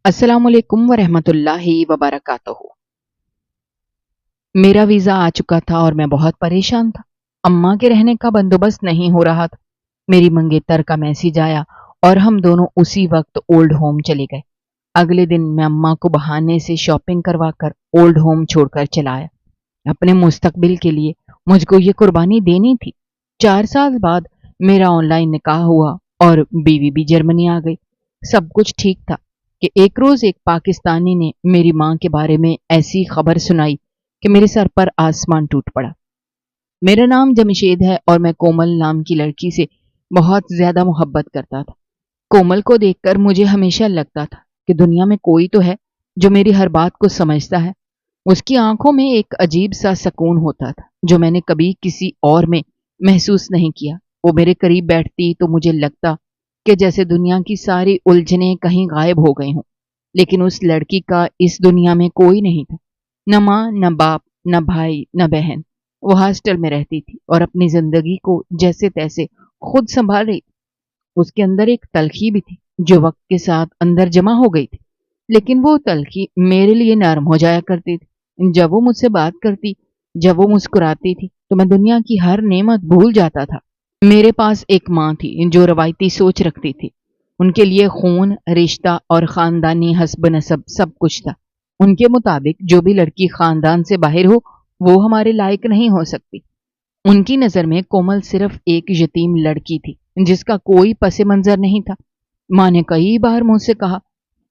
अस्सलामुअलैकुम वरहमतुल्लाहि वबरकातुहू। मेरा वीज़ा आ चुका था और मैं बहुत परेशान था। अम्मा के रहने का बंदोबस्त नहीं हो रहा था। मेरी मंगेतर का मैसेज आया और हम दोनों उसी वक्त ओल्ड होम चले गए। अगले दिन मैं अम्मा को बहाने से शॉपिंग करवाकर ओल्ड होम छोड़कर चला आया। अपने मुस्तकबिल के लिए मुझको ये कुर्बानी देनी थी। 4 साल बाद मेरा ऑनलाइन निकाह हुआ और बीवी भी जर्मनी आ गई। सब कुछ ठीक था कि एक रोज एक पाकिस्तानी ने मेरी माँ के बारे में ऐसी खबर सुनाई कि मेरे सर पर आसमान टूट पड़ा। मेरा नाम जमशेद है और मैं कोमल नाम की लड़की से बहुत ज्यादा मोहब्बत करता था। कोमल को देखकर मुझे हमेशा लगता था कि दुनिया में कोई तो है जो मेरी हर बात को समझता है। उसकी आंखों में एक अजीब सा सुकून होता था जो मैंने कभी किसी और में महसूस नहीं किया। वो मेरे करीब बैठती तो मुझे लगता कि जैसे दुनिया की सारी उलझनें कहीं गायब हो गई हों। लेकिन उस लड़की का इस दुनिया में कोई नहीं था, न माँ, न बाप, न भाई, न बहन। वो हॉस्टल में रहती थी और अपनी जिंदगी को जैसे तैसे खुद संभाल रही थी। उसके अंदर एक तलखी भी थी जो वक्त के साथ अंदर जमा हो गई थी, लेकिन वो तलखी मेरे लिए नरम हो जाया करती थी। जब वो मुझसे बात करती, जब वो मुस्कुराती थी, तो मैं दुनिया की हर नेमत भूल जाता था। मेरे पास एक माँ थी जो रवायती सोच रखती थी। उनके लिए खून, रिश्ता और खानदानी हस्ब नसब सब कुछ था। उनके मुताबिक जो भी लड़की खानदान से बाहर हो वो हमारे लायक नहीं हो सकती। उनकी नजर में कोमल सिर्फ एक यतीम लड़की थी जिसका कोई पसे मंजर नहीं था। माँ ने कई बार मुझसे कहा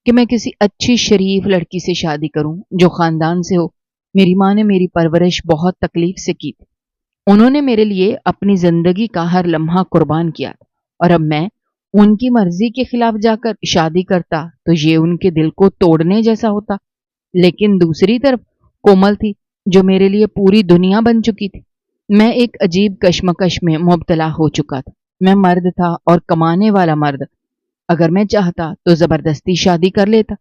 कि मैं किसी अच्छी शरीफ लड़की से शादी करूं जो खानदान से हो। मेरी माँ ने मेरी परवरिश बहुत तकलीफ से की थी। उन्होंने मेरे लिए अपनी जिंदगी का हर लम्हा कुर्बान किया और अब मैं उनकी मर्जी के खिलाफ जाकर शादी करता तो ये उनके दिल को तोड़ने जैसा होता। लेकिन दूसरी तरफ कोमल थी जो मेरे लिए पूरी दुनिया बन चुकी थी। मैं एक अजीब कश्मकश में मुब्तला हो चुका था। मैं मर्द था और कमाने वाला मर्द। अगर मैं चाहता तो जबरदस्ती शादी कर लेता,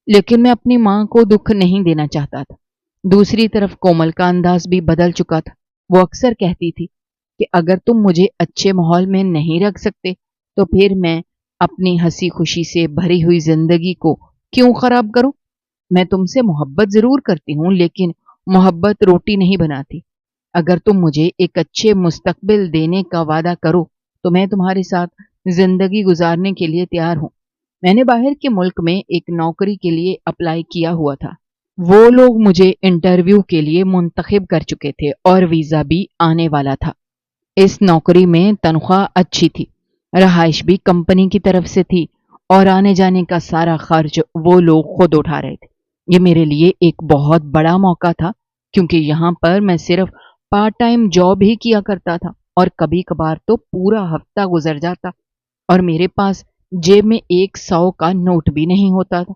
लेकिन मैं अपनी माँ को दुख नहीं देना चाहता था। दूसरी तरफ कोमल का अंदाज भी बदल चुका था। वो अक्सर कहती थी कि अगर तुम मुझे अच्छे माहौल में नहीं रख सकते तो फिर मैं अपनी हंसी खुशी से भरी हुई जिंदगी को क्यों खराब करूं। मैं तुमसे मोहब्बत जरूर करती हूँ, लेकिन मोहब्बत रोटी नहीं बनाती। अगर तुम मुझे एक अच्छे मुस्तकबिल देने का वादा करो तो मैं तुम्हारे साथ जिंदगी गुजारने के लिए तैयार हूँ। मैंने बाहर के मुल्क में एक नौकरी के लिए अप्लाई किया हुआ था। वो लोग मुझे इंटरव्यू के लिए मुंतखब कर चुके थे और वीजा भी आने वाला था। इस नौकरी में तनख्वाह अच्छी थी, रहाइश भी कंपनी की तरफ से थी और आने जाने का सारा खर्च वो लोग खुद उठा रहे थे। ये मेरे लिए एक बहुत बड़ा मौका था क्योंकि यहाँ पर मैं सिर्फ पार्ट टाइम जॉब ही किया करता था और कभी कभार तो पूरा हफ्ता गुजर जाता और मेरे पास जेब में 100 का नोट भी नहीं होता था।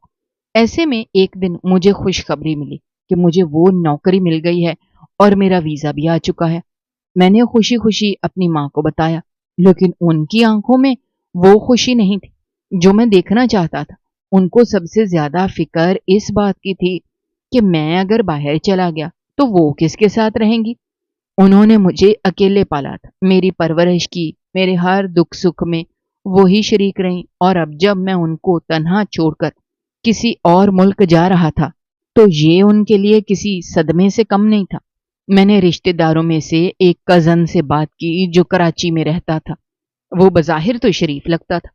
ऐसे में एक दिन मुझे खुशखबरी मिली कि मुझे वो नौकरी मिल गई है और मेरा वीजा भी आ चुका है। मैंने खुशी खुशी अपनी माँ को बताया, लेकिन उनकी आंखों में वो खुशी नहीं थी जो मैं देखना चाहता था। उनको सबसे ज्यादा फिक्र इस बात की थी कि मैं अगर बाहर चला गया तो वो किसके साथ रहेंगी। उन्होंने मुझे अकेले पाला था, मेरी परवरिश की, मेरे हर दुख सुख में वो ही शरीक रहीं और अब जब मैं उनको तन्हा छोड़कर किसी और मुल्क जा रहा था तो ये उनके लिए किसी सदमे से कम नहीं था। मैंने रिश्तेदारों में से एक कजन से बात की जो कराची में रहता था। वो बज़ाहिर तो शरीफ लगता था,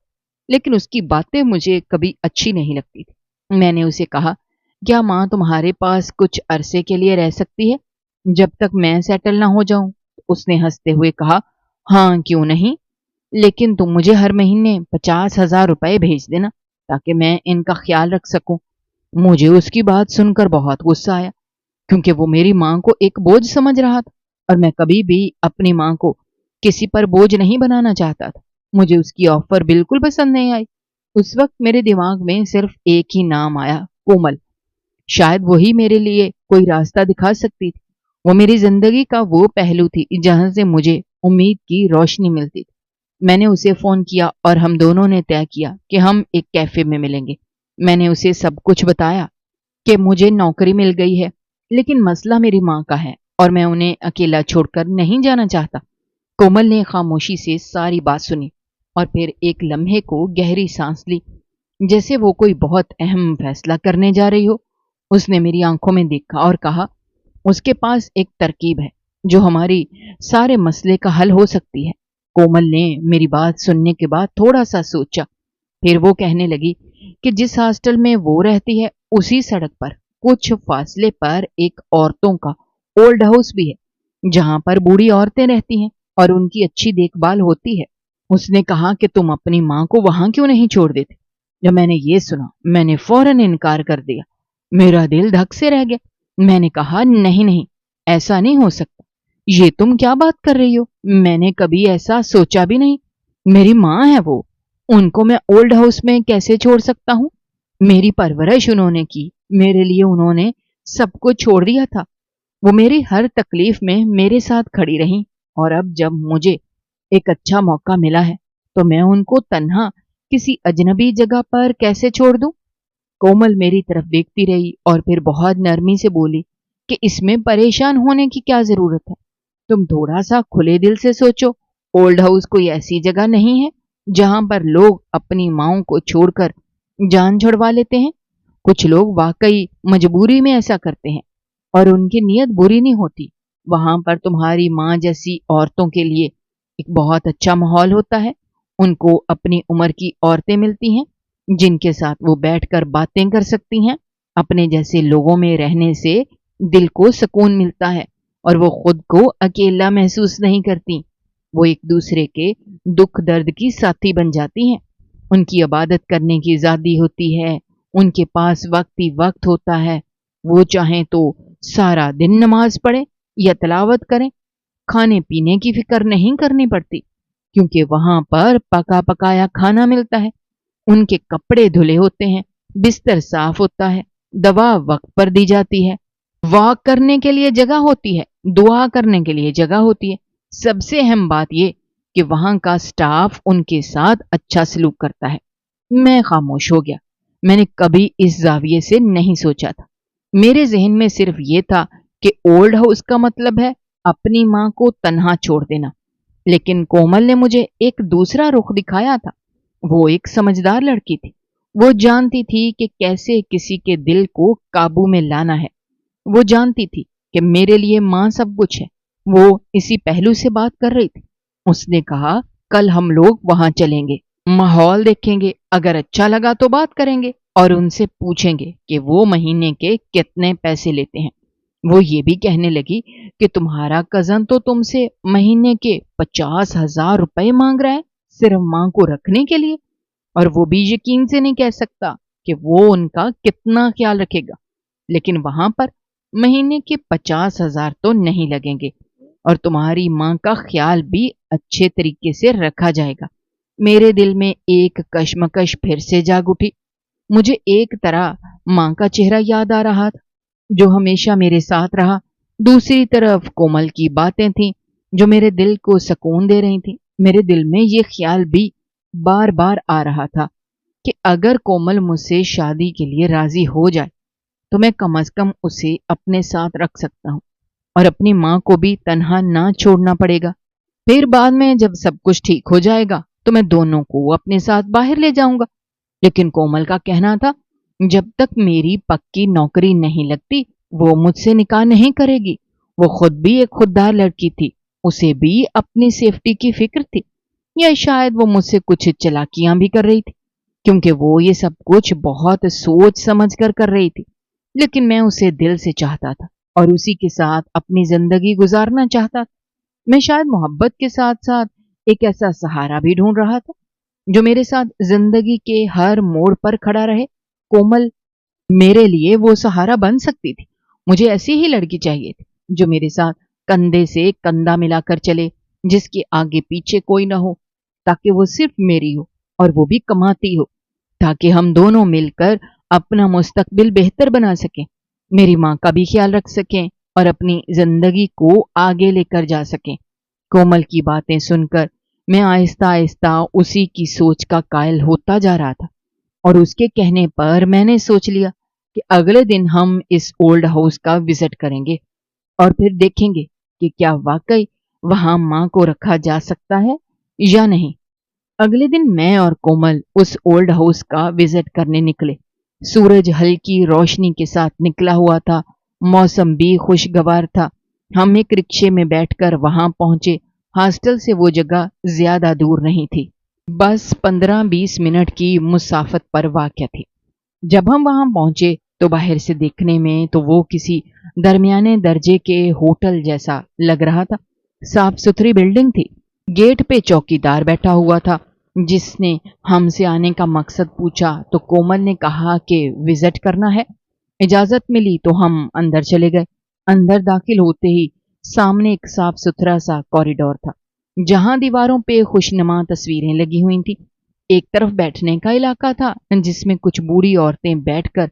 लेकिन उसकी बातें मुझे कभी अच्छी नहीं लगती थी। मैंने उसे कहा, क्या माँ तुम्हारे पास कुछ अरसे के लिए रह सकती है जब तक मैं सेटल ना हो जाऊं। उसने हंसते हुए कहा, हाँ क्यों नहीं, लेकिन तुम मुझे हर महीने 50,000 रुपए भेज देना ताकि मैं इनका ख्याल रख सकूं। मुझे उसकी बात सुनकर बहुत गुस्सा आया क्योंकि वो मेरी माँ को एक बोझ समझ रहा था और मैं कभी भी अपनी माँ को किसी पर बोझ नहीं बनाना चाहता था। मुझे उसकी ऑफर बिल्कुल पसंद नहीं आई। उस वक्त मेरे दिमाग में सिर्फ एक ही नाम आया, कोमल। शायद वही मेरे लिए कोई रास्ता दिखा सकती थी। वो मेरी जिंदगी का वो पहलू थी जहां से मुझे उम्मीद की रोशनी मिलती थी। मैंने उसे फोन किया और हम दोनों ने तय किया कि हम एक कैफे में मिलेंगे। मैंने उसे सब कुछ बताया कि मुझे नौकरी मिल गई है, लेकिन मसला मेरी माँ का है और मैं उन्हें अकेला छोड़कर नहीं जाना चाहता। कोमल ने खामोशी से सारी बात सुनी और फिर एक लम्हे को गहरी सांस ली। जैसे वो कोई बहुत अहम फैसला करने जा रही हो। उसने मेरी आंखों में देखा और कहा, उसके पास एक तरकीब है जो हमारी सारे मसले का हल हो सकती है। कोमल ने मेरी बात सुनने के बाद थोड़ा सा सोचा, फिर वो कहने लगी कि जिस हॉस्टल में वो रहती है उसी सड़क पर कुछ फासले पर एक औरतों का ओल्ड हाउस भी है जहां पर बूढ़ी औरतें रहती हैं और उनकी अच्छी देखभाल होती है। उसने कहा कि तुम अपनी माँ को वहां क्यों नहीं छोड़ देते। जब मैंने ये सुना मैंने फौरन इनकार कर दिया। मेरा दिल धक से रह गया। मैंने कहा, नहीं नहीं, ऐसा नहीं हो सकता। ये तुम क्या बात कर रही हो? मैंने कभी ऐसा सोचा भी नहीं। मेरी माँ है वो, उनको मैं ओल्ड हाउस में कैसे छोड़ सकता हूँ? मेरी परवरिश उन्होंने की, मेरे लिए उन्होंने सब कुछ छोड़ दिया था। वो मेरी हर तकलीफ में मेरे साथ खड़ी रहीं, और अब जब मुझे एक अच्छा मौका मिला है तो मैं उनको तन्हा किसी अजनबी जगह पर कैसे छोड़ दूं? कोमल मेरी तरफ देखती रही और फिर बहुत नरमी से बोली कि इसमें परेशान होने की क्या जरूरत है। तुम थोड़ा सा खुले दिल से सोचो। ओल्ड हाउस कोई ऐसी जगह नहीं है जहां पर लोग अपनी माओं को छोड़कर जान छुड़वा लेते हैं। कुछ लोग वाकई मजबूरी में ऐसा करते हैं और उनकी नीयत बुरी नहीं होती। वहां पर तुम्हारी माँ जैसी औरतों के लिए एक बहुत अच्छा माहौल होता है। उनको अपनी उम्र की औरतें मिलती हैं जिनके साथ वो बैठकर बातें कर सकती हैं। अपने जैसे लोगों में रहने से दिल को सुकून मिलता है और वो खुद को अकेला महसूस नहीं करती। वो एक दूसरे के दुख दर्द की साथी बन जाती हैं। उनकी इबादत करने की आजादी होती है। उनके पास वक्त ही वक्त होता है। वो चाहें तो सारा दिन नमाज पढ़े या तिलावत करें। खाने पीने की फिक्र नहीं करनी पड़ती क्योंकि वहां पर पका पकाया खाना मिलता है। उनके कपड़े धुले होते हैं, बिस्तर साफ होता है, दवा वक्त पर दी जाती है, वॉक करने के लिए जगह होती है, दुआ करने के लिए जगह होती है। सबसे अहम बात यह कि वहां का स्टाफ उनके साथ अच्छा सलूक करता है। मैं खामोश हो गया। मैंने कभी इस जाविये से नहीं सोचा था। मेरे जहन में सिर्फ ये था कि ओल्ड हाउस का मतलब है अपनी माँ को तन्हा छोड़ देना। लेकिन कोमल ने मुझे एक दूसरा रुख दिखाया था। वो एक समझदार लड़की थी। वो जानती थी कि कैसे किसी के दिल को काबू में लाना है। वो जानती थी कि मेरे लिए माँ सब कुछ है। वो इसी पहलू से बात कर रही थी। उसने कहा, कल हम लोग वहां चलेंगे, माहौल देखेंगे, अगर अच्छा लगा तो बात करेंगे और उनसे पूछेंगे कि वो महीने के कितने पैसे लेते हैं। वो ये भी कहने लगी कि तुम्हारा कजन तो तुमसे महीने के 50,000 रुपए मांग रहा है सिर्फ मां को रखने के लिए, और वो भी यकीन से नहीं कह सकता कि वो उनका कितना ख्याल रखेगा। लेकिन वहां पर महीने के 50,000 तो नहीं लगेंगे और तुम्हारी मां का ख्याल भी अच्छे तरीके से रखा जाएगा। मेरे दिल में एक कश्मकश फिर से जाग उठी। मुझे एक तरह मां का चेहरा याद आ रहा था जो हमेशा मेरे साथ रहा। दूसरी तरफ कोमल की बातें थीं जो मेरे दिल को सुकून दे रही थीं। मेरे दिल में ये ख्याल भी बार बार आ रहा था कि अगर कोमल मुझसे शादी के लिए राजी हो जाए तो मैं कम से कम उसे अपने साथ रख सकता हूँ और अपनी माँ को भी तन्हा ना छोड़ना पड़ेगा। फिर बाद में जब सब कुछ ठीक हो जाएगा तो मैं दोनों को अपने साथ बाहर ले जाऊंगा। लेकिन कोमल का कहना था, जब तक मेरी पक्की नौकरी नहीं लगती वो मुझसे निकाह नहीं करेगी। वो खुद भी एक खुददार लड़की थी, उसे भी अपनी सेफ्टी की फिक्र थी, या शायद वो मुझसे कुछ चालाकियां भी कर रही थी क्योंकि वो ये सब कुछ बहुत सोच समझ कर रही थी। लेकिन मैं उसे दिल से चाहता था और उसी के साथ अपनी जिंदगी गुजारना चाहता था। मैं शायद मोहब्बत के साथ साथ एक ऐसा सहारा भी ढूंढ रहा था जो मेरे साथ जिंदगी के हर मोड़ पर खड़ा रहे। कोमल मेरे लिए वो सहारा बन सकती थी। मुझे ऐसी ही लड़की चाहिए थी जो मेरे साथ कंधे से कंधा मिलाकर चले, जिसके आगे पीछे कोई ना हो, ताकि वो सिर्फ मेरी हो और वो भी कमाती हो, ताकि हम दोनों मिलकर अपना मुस्तकबिल बेहतर बना सकें, मेरी माँ का भी ख्याल रख सकें और अपनी जिंदगी को आगे लेकर जा सकें। कोमल की बातें सुनकर मैं आहिस्ता आहिस्ता उसी की सोच का कायल होता जा रहा था और उसके कहने पर मैंने सोच लिया कि अगले दिन हम इस ओल्ड हाउस का विजिट करेंगे और फिर देखेंगे कि क्या वाकई वहां मां को रखा जा सकता है या नहीं। अगले दिन मैं और कोमल उस ओल्ड हाउस का विजिट करने निकले। सूरज हल्की रोशनी के साथ निकला हुआ था, मौसम भी खुशगवार था। हम एक रिक्शे में बैठकर वहां पहुंचे। हॉस्टल से वो जगह ज्यादा दूर नहीं थी, बस 15-20 मिनट की मुसाफत पर वाक़या थी। जब हम वहां पहुंचे तो बाहर से देखने में तो वो किसी दरमियाने दर्जे के होटल जैसा लग रहा था। साफ सुथरी बिल्डिंग थी। गेट पे चौकीदार बैठा हुआ था। जिसने हमसे आने का मकसद पूछा तो कोमल ने कहा कि विजिट करना है। इजाजत मिली तो हम अंदर चले गए। अंदर दाखिल होते ही सामने एक साफ सुथरा सा कॉरिडोर था, जहां दीवारों पे खुशनुमा तस्वीरें लगी हुई थी। एक तरफ बैठने का इलाका था, जिसमें कुछ बूढ़ी औरतें बैठकर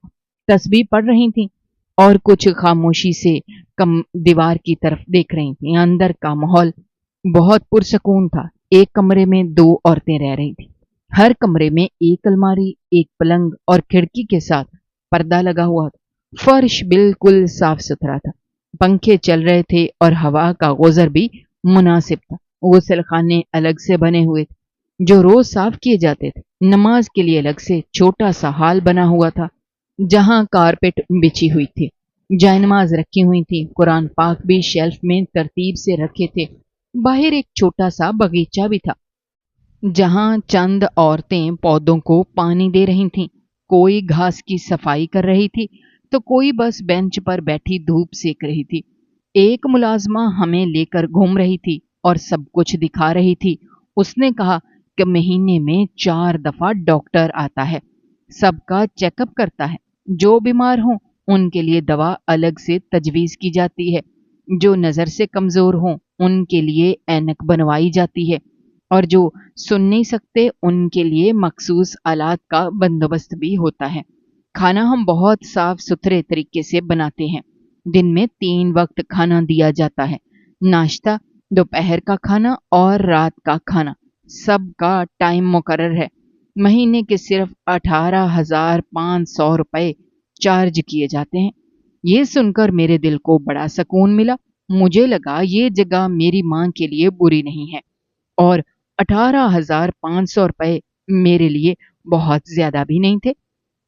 तस्बीह पढ़ रही थीं और कुछ खामोशी से कम दीवार की तरफ देख रही थीं। अंदर का माहौल बहुत पुरसकून था। एक कमरे में 2 औरतें रह रही थीं। हर कमरे में एक अलमारी, एक पलंग और खिड़की के साथ पर्दा लगा हुआ था। फर्श बिल्कुल साफ सुथरा था। पंखे चल रहे थे और हवा का गुजर भी मुनासिब था। गुसलखाने अलग से बने हुए थे, जो रोज साफ किए जाते थे। नमाज के लिए अलग से छोटा सा हॉल बना हुआ था, जहां कारपेट बिछी हुई थी। जायनमाज रखी हुई थी। कुरान पाक भी शेल्फ में तरतीब से रखे थे। बाहर एक छोटा सा बगीचा भी था, जहां चंद औरतें पौधों को पानी दे रही थीं। कोई घास की सफाई कर रही थी तो कोई बस बेंच पर बैठी धूप सेक रही थी। एक मुलाजमा हमें लेकर घूम रही थी और सब कुछ दिखा रही थी। उसने कहा कि महीने में 4 दफा डॉक्टर आता है, सबका चेकअप करता है। जो बीमार हों उनके लिए दवा अलग से तजवीज की जाती है। जो नजर से कमजोर हों उनके लिए ऐनक बनवाई जाती है और जो सुन नहीं सकते उनके लिए मखसूस आलात का बंदोबस्त भी होता है। खाना हम बहुत साफ सुथरे तरीके से बनाते हैं। दिन में 3 वक्त खाना दिया जाता है। नाश्ता, दोपहर का खाना और रात का खाना। सबका टाइम मुकर्रर है। महीने के सिर्फ 18,500 रुपए चार्ज किए जाते हैं। ये सुनकर मेरे दिल को बड़ा सुकून मिला। मुझे लगा ये जगह मेरी माँ के लिए बुरी नहीं है और 18,500 रुपए मेरे लिए बहुत ज्यादा भी नहीं थे।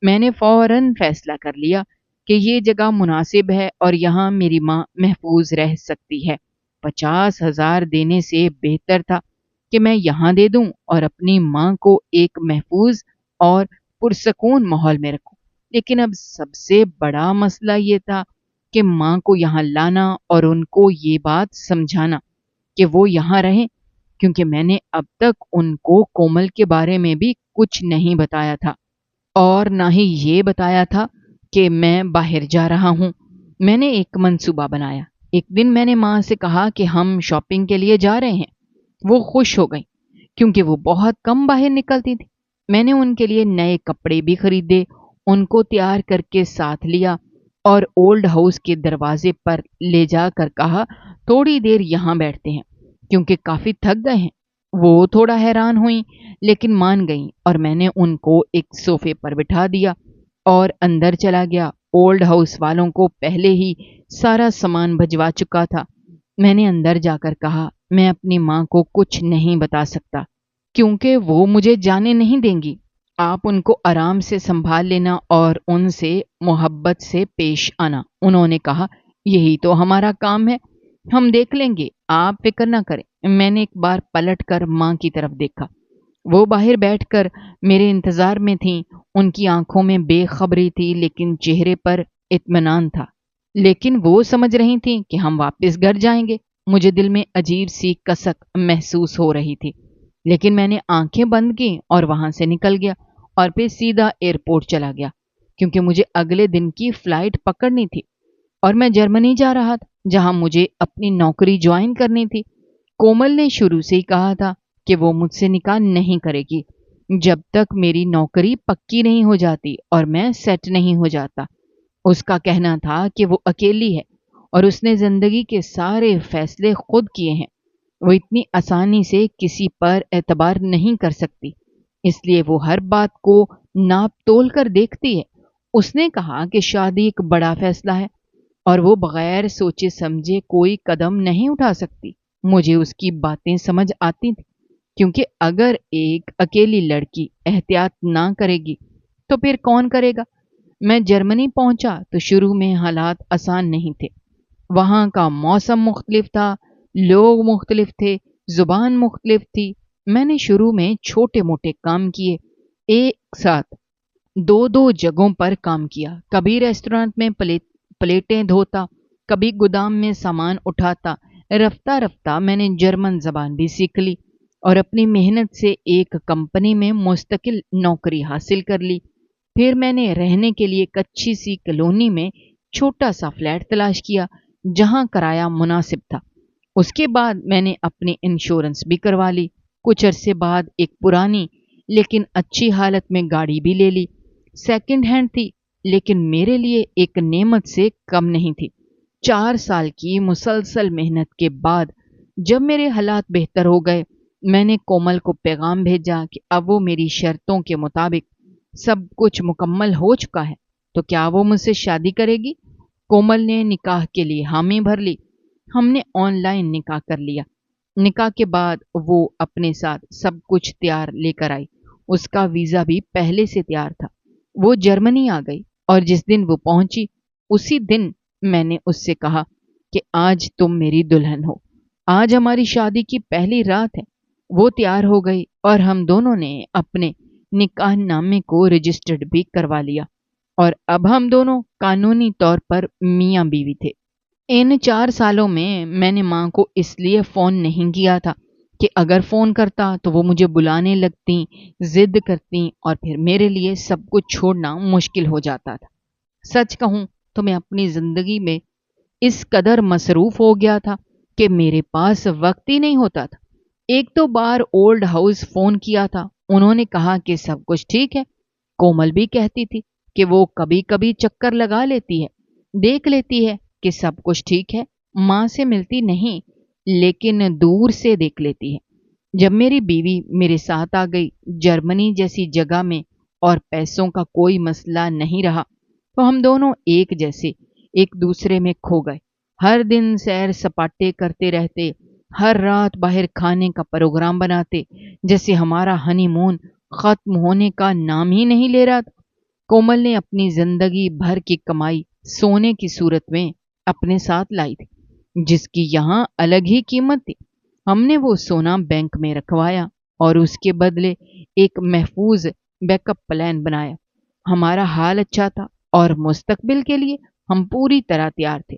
मैंने फौरन फैसला कर लिया कि ये जगह मुनासिब है और यहाँ मेरी माँ महफूज रह सकती है। 50,000 देने से बेहतर था कि मैं यहाँ दे दूं और अपनी माँ को एक महफूज और पुरसकून माहौल में रखूं। लेकिन अब सबसे बड़ा मसला ये था कि माँ को यहाँ लाना और उनको ये बात समझाना कि वो यहाँ रहें, क्योंकि मैंने अब तक उनको कोमल के बारे में भी कुछ नहीं बताया था और ना ही ये बताया था कि मैं बाहर जा रहा हूँ। मैंने एक मंसूबा बनाया। एक दिन मैंने माँ से कहा कि हम शॉपिंग के लिए जा रहे हैं। वो खुश हो गई, क्योंकि वो बहुत कम बाहर निकलती थी। मैंने उनके लिए नए कपड़े भी खरीदे, उनको तैयार करके साथ लिया और ओल्ड हाउस के दरवाजे पर ले जाकर कहा, थोड़ी देर यहाँ बैठते हैं, क्योंकि काफी थक गए हैं। वो थोड़ा हैरान हुई, लेकिन मान गई और मैंने उनको एक सोफे पर बिठा दिया और अंदर चला गया। ओल्ड हाउस वालों को पहले ही सारा सामान भिजवा चुका था। मैंने अंदर जाकर कहा, मैं अपनी माँ को कुछ नहीं बता सकता, क्योंकि वो मुझे जाने नहीं देंगी। आप उनको आराम से संभाल लेना और उनसे मोहब्बत से पेश आना। उन्होंने कहा, यही तो हमारा काम है, हम देख लेंगे, आप फिक्र ना करें। मैंने एक बार पलट कर माँ की तरफ देखा। वो बाहर बैठकर मेरे इंतजार में थीं। उनकी आंखों में बेखबरी थी, लेकिन चेहरे पर इत्मीनान था। लेकिन वो समझ रही थीं कि हम वापस घर जाएंगे। मुझे दिल में अजीब सी कसक महसूस हो रही थी, लेकिन मैंने आंखें बंद की और वहां से निकल गया और फिर सीधा एयरपोर्ट चला गया, क्योंकि मुझे अगले दिन की फ्लाइट पकड़नी थी और मैं जर्मनी जा रहा था, जहां मुझे अपनी नौकरी ज्वाइन करनी थी। कोमल ने शुरू से ही कहा था कि वो मुझसे निकाह नहीं करेगी जब तक मेरी नौकरी पक्की नहीं हो जाती और मैं सेट नहीं हो जाता। उसका कहना था कि वो अकेली है और उसने जिंदगी के सारे फैसले खुद किए हैं। वो इतनी आसानी से किसी पर एतबार नहीं कर सकती, इसलिए वो हर बात को नाप तोल कर देखती है। उसने कहा कि शादी एक बड़ा फैसला है और वो बगैर सोचे समझे कोई कदम नहीं उठा सकती। मुझे उसकी बातें समझ आती थी, کیونکہ اگر ایک اکیلی لڑکی احتیاط نہ کرے گی تو پھر کون کرے گا؟ میں جرمنی پہنچا تو شروع میں حالات آسان نہیں تھے۔ وہاں کا موسم مختلف تھا، لوگ مختلف تھے، زبان مختلف تھی۔ میں نے شروع میں چھوٹے موٹے کام کیے، ایک ساتھ دو دو جگہوں پر کام کیا، کبھی ریسٹورانٹ میں پلیٹیں دھوتا، کبھی گودام میں سامان اٹھاتا۔ رفتہ رفتہ میں نے جرمن زبان بھی سیکھ لی اور اپنی محنت سے ایک کمپنی میں مستقل نوکری حاصل کر لی۔ پھر میں نے رہنے کے لیے ایک اچھی سی کالونی میں چھوٹا سا فلیٹ تلاش کیا جہاں کرایہ مناسب تھا۔ اس کے بعد میں نے اپنی انشورنس بھی کروا لی۔ کچھ عرصے بعد ایک پرانی لیکن اچھی حالت میں گاڑی بھی لے لی۔ سیکنڈ ہینڈ تھی لیکن میرے لیے ایک نعمت سے کم نہیں تھی۔ 4 سال کی مسلسل محنت کے بعد جب میرے حالات بہتر ہو گئے، میں نے کومل کو پیغام بھیجا کہ اب وہ میری شرطوں کے مطابق سب کچھ مکمل ہو چکا ہے تو کیا وہ مجھ سے شادی کرے گی؟ کومل نے نکاح کے لیے حامی بھر لی۔ ہم نے آن لائن نکاح کر لیا۔ نکاح کے بعد وہ اپنے ساتھ سب کچھ تیار لے کر آئی۔ اس کا ویزا بھی پہلے سے تیار تھا۔ وہ جرمنی آ گئی اور جس دن وہ پہنچی اسی دن میں نے اس سے کہا کہ آج تم میری دلہن ہو، آج ہماری شادی کی پہلی رات ہے۔ وہ تیار ہو گئی اور ہم دونوں نے اپنے نکاح نامے کو رجسٹرڈ بھی کروا لیا اور اب ہم دونوں قانونی طور پر میاں بیوی تھے۔ ان 4 سالوں میں نے ماں کو اس لیے فون نہیں کیا تھا کہ اگر فون کرتا تو وہ مجھے بلانے لگتیں، ضد کرتیں اور پھر میرے لیے سب کچھ چھوڑنا مشکل ہو جاتا تھا۔ سچ کہوں تو میں اپنی زندگی میں اس قدر مصروف ہو گیا تھا کہ میرے پاس وقت ہی نہیں ہوتا تھا۔ ایک دو بار اولڈ ہاؤس فون کیا تھا، انہوں نے کہا کہ سب کچھ ٹھیک ہے۔ کومل بھی کہتی تھی کہ وہ کبھی کبھی چکر لگا لیتی ہے، دیکھ لیتی ہے کہ سب کچھ ٹھیک ہے۔ ماں سے ملتی نہیں لیکن دور سے دیکھ لیتی ہے۔ جب میری بیوی میرے ساتھ آ گئی جرمنی جیسی جگہ میں اور پیسوں کا کوئی مسئلہ نہیں رہا تو ہم دونوں ایک جیسے ایک دوسرے میں کھو گئے۔ ہر دن سیر سپاٹے کرتے رہتے، ہر رات باہر کھانے کا پروگرام بناتے، جیسے ہمارا ہنی مون ختم ہونے کا نام ہی نہیں لے رہا تھا۔ کومل نے اپنی زندگی بھر کی کمائی سونے کی صورت میں اپنے ساتھ لائی تھی جس کی یہاں الگ ہی قیمت تھی۔ ہم نے وہ سونا بینک میں رکھوایا اور اس کے بدلے ایک محفوظ بیک اپ پلان بنایا۔ ہمارا حال اچھا تھا اور مستقبل کے لیے ہم پوری طرح تیار تھے۔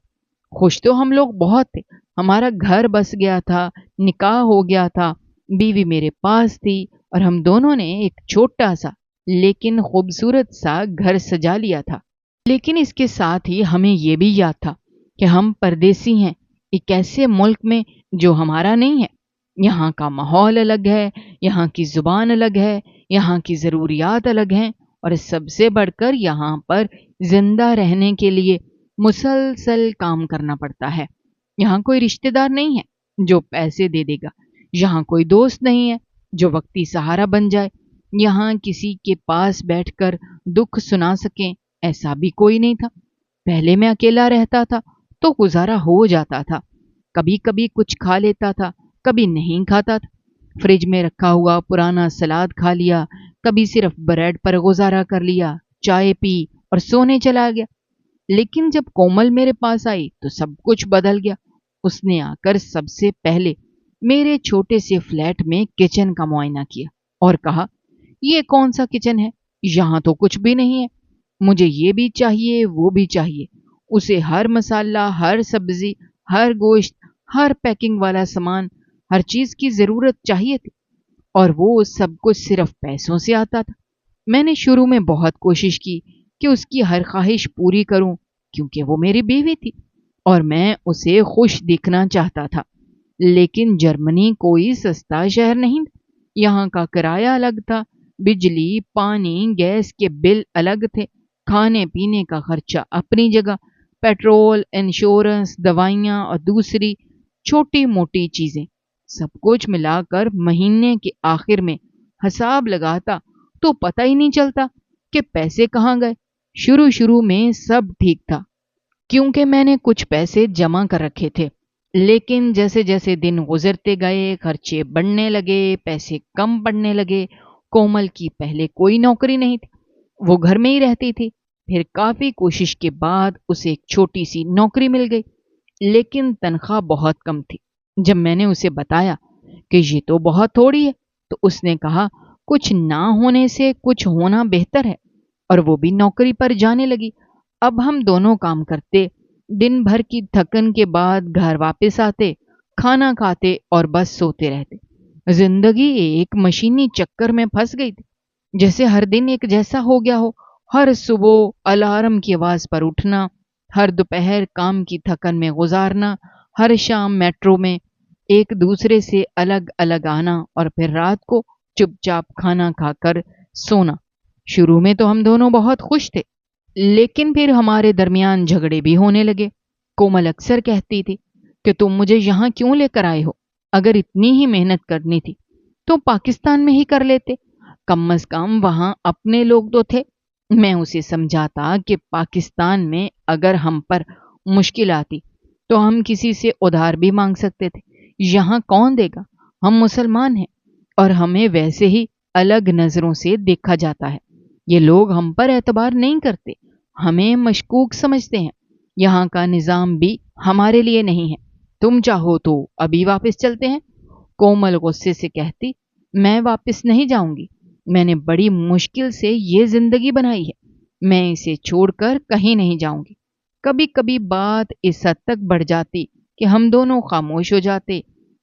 خوش تو ہم لوگ بہت تھے، ہمارا گھر بس گیا تھا، نکاح ہو گیا تھا، بیوی میرے پاس تھی اور ہم دونوں نے ایک چھوٹا سا لیکن خوبصورت سا گھر سجا لیا تھا۔ لیکن اس کے ساتھ ہی ہمیں یہ بھی یاد تھا کہ ہم پردیسی ہیں ایک ایسے ملک میں جو ہمارا نہیں ہے۔ یہاں کا ماحول الگ ہے، یہاں کی زبان الگ ہے، یہاں کی ضروریات الگ ہیں اور سب سے بڑھ کر یہاں پر زندہ رہنے کے لیے مسلسل کام کرنا پڑتا ہے۔ یہاں کوئی رشتہ دار نہیں ہے جو پیسے دے دے گا، یہاں کوئی دوست نہیں ہے جو وقتی سہارا بن جائے، یہاں کسی کے پاس بیٹھ کر دکھ سنا سکیں ایسا بھی کوئی نہیں تھا۔ پہلے میں اکیلا رہتا تھا تو گزارا ہو جاتا تھا، کبھی کبھی کچھ کھا لیتا تھا، کبھی نہیں کھاتا تھا، فریج میں رکھا ہوا پرانا سلاد کھا لیا، کبھی صرف بریڈ پر گزارا کر لیا، چائے پی اور سونے چلا گیا۔ لیکن جب کومل میرے پاس آئی تو سب کچھ بدل گیا۔ اس نے آ کر سب سے پہلے میرے چھوٹے سے فلیٹ میں کچن کا معائنہ کیا اور کہا، یہ کون سا کچن ہے؟ یہاں تو کچھ بھی نہیں ہے، مجھے یہ بھی چاہیے وہ بھی چاہیے۔ اسے ہر مسالہ، ہر سبزی، ہر گوشت، ہر پیکنگ والا سامان، ہر چیز کی ضرورت چاہیے تھی اور وہ سب کچھ صرف پیسوں سے آتا تھا۔ میں نے شروع میں بہت کوشش کی کہ اس کی ہر خواہش پوری کروں کیونکہ وہ میری بیوی تھی اور میں اسے خوش دیکھنا چاہتا تھا۔ لیکن جرمنی کوئی سستا شہر نہیں تھا۔ یہاں کا کرایہ الگ تھا، بجلی، پانی، گیس کے بل الگ تھے، کھانے پینے کا خرچہ اپنی جگہ، پیٹرول، انشورنس، دوائیاں اور دوسری چھوٹی موٹی چیزیں، سب کچھ ملا کر مہینے کے آخر میں حساب لگاتا تو پتہ ہی نہیں چلتا کہ پیسے کہاں گئے۔ شروع میں سب ٹھیک تھا کیونکہ میں نے کچھ پیسے جمع کر رکھے تھے، لیکن جیسے جیسے دن گزرتے گئے خرچے بڑھنے لگے، پیسے کم پڑنے لگے۔ کومل کی پہلے کوئی نوکری نہیں تھی، وہ گھر میں ہی رہتی تھی۔ پھر کافی کوشش کے بعد اسے ایک چھوٹی سی نوکری مل گئی، لیکن تنخواہ بہت کم تھی۔ جب میں نے اسے بتایا کہ یہ تو بہت تھوڑی ہے تو اس نے کہا کچھ نہ ہونے سے کچھ ہونا بہتر ہے، اور وہ بھی نوکری پر جانے لگی۔ اب ہم دونوں کام کرتے، دن بھر کی تھکن کے بعد گھر واپس آتے، کھانا کھاتے اور بس سوتے رہتے۔ زندگی ایک مشینی چکر میں پھنس گئی تھی، جیسے ہر دن ایک جیسا ہو گیا ہو۔ ہر صبح الارم کی آواز پر اٹھنا، ہر دوپہر کام کی تھکن میں گزارنا، ہر شام میٹرو میں ایک دوسرے سے الگ الگ آنا، اور پھر رات کو چپ چاپ کھانا کھا کر سونا۔ شروع میں تو ہم دونوں بہت خوش تھے، لیکن پھر ہمارے درمیان جھگڑے بھی ہونے لگے۔ کومل اکثر کہتی تھی کہ تم مجھے یہاں کیوں لے کر آئے ہو؟ اگر اتنی ہی محنت کرنی تھی تو پاکستان میں ہی کر لیتے، کم از کم وہاں اپنے لوگ تو تھے۔ میں اسے سمجھاتا کہ پاکستان میں اگر ہم پر مشکل آتی تو ہم کسی سے ادھار بھی مانگ سکتے تھے، یہاں کون دے گا؟ ہم مسلمان ہیں اور ہمیں ویسے ہی الگ نظروں سے دیکھا جاتا ہے۔ یہ لوگ ہم پر اعتبار نہیں کرتے، ہمیں مشکوک سمجھتے ہیں۔ یہاں کا نظام بھی ہمارے لیے نہیں ہے، تم چاہو تو ابھی واپس چلتے ہیں۔ کومل غصے سے کہتی، میں واپس نہیں جاؤں گی، میں نے بڑی مشکل سے یہ زندگی بنائی ہے، میں اسے چھوڑ کر کہیں نہیں جاؤں گی۔ کبھی کبھی بات اس حد تک بڑھ جاتی کہ ہم دونوں خاموش ہو جاتے،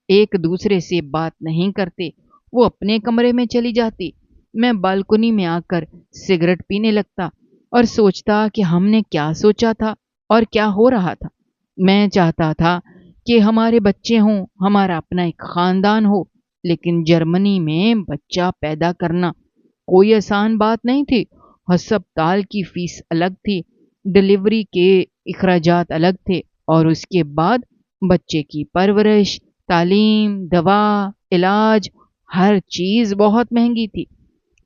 ایک دوسرے سے بات نہیں کرتے۔ وہ اپنے کمرے میں چلی جاتی، میں بالکنی میں آ کر سگریٹ پینے لگتا اور سوچتا کہ ہم نے کیا سوچا تھا اور کیا ہو رہا تھا۔ میں چاہتا تھا کہ ہمارے بچے ہوں، ہمارا اپنا ایک خاندان ہو، لیکن جرمنی میں بچہ پیدا کرنا کوئی آسان بات نہیں تھی۔ ہسپتال کی فیس الگ تھی، ڈلیوری کے اخراجات الگ تھے، اور اس کے بعد بچے کی پرورش، تعلیم، دوا، علاج، ہر چیز بہت مہنگی تھی۔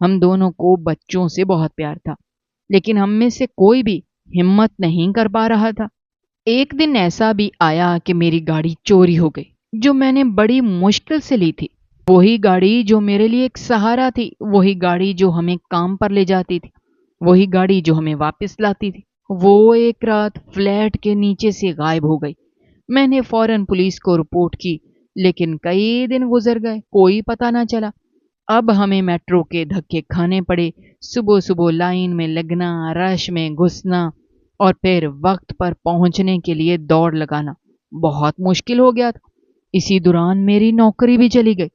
ہم دونوں کو بچوں سے بہت پیار تھا، لیکن ہم میں سے کوئی بھی ہمت نہیں کر پا رہا تھا۔ ایک دن ایسا بھی آیا کہ میری گاڑی چوری ہو گئی، جو میں نے بڑی مشکل سے لی تھی۔ وہی گاڑی جو میرے لیے ایک سہارا تھی، وہی گاڑی جو ہمیں کام پر لے جاتی تھی، وہی گاڑی جو ہمیں واپس لاتی تھی، وہ ایک رات فلیٹ کے نیچے سے غائب ہو گئی۔ میں نے فوراً پولیس کو رپورٹ کی، لیکن کئی دن گزر گئے، کوئی پتہ نہ چلا۔ اب ہمیں میٹرو کے دھکے کھانے پڑے، صبح صبح لائن میں لگنا، رش میں گھسنا، اور پھر وقت پر پہنچنے کے لیے دوڑ لگانا بہت مشکل ہو گیا تھا۔ اسی دوران میری نوکری بھی چلی گئی،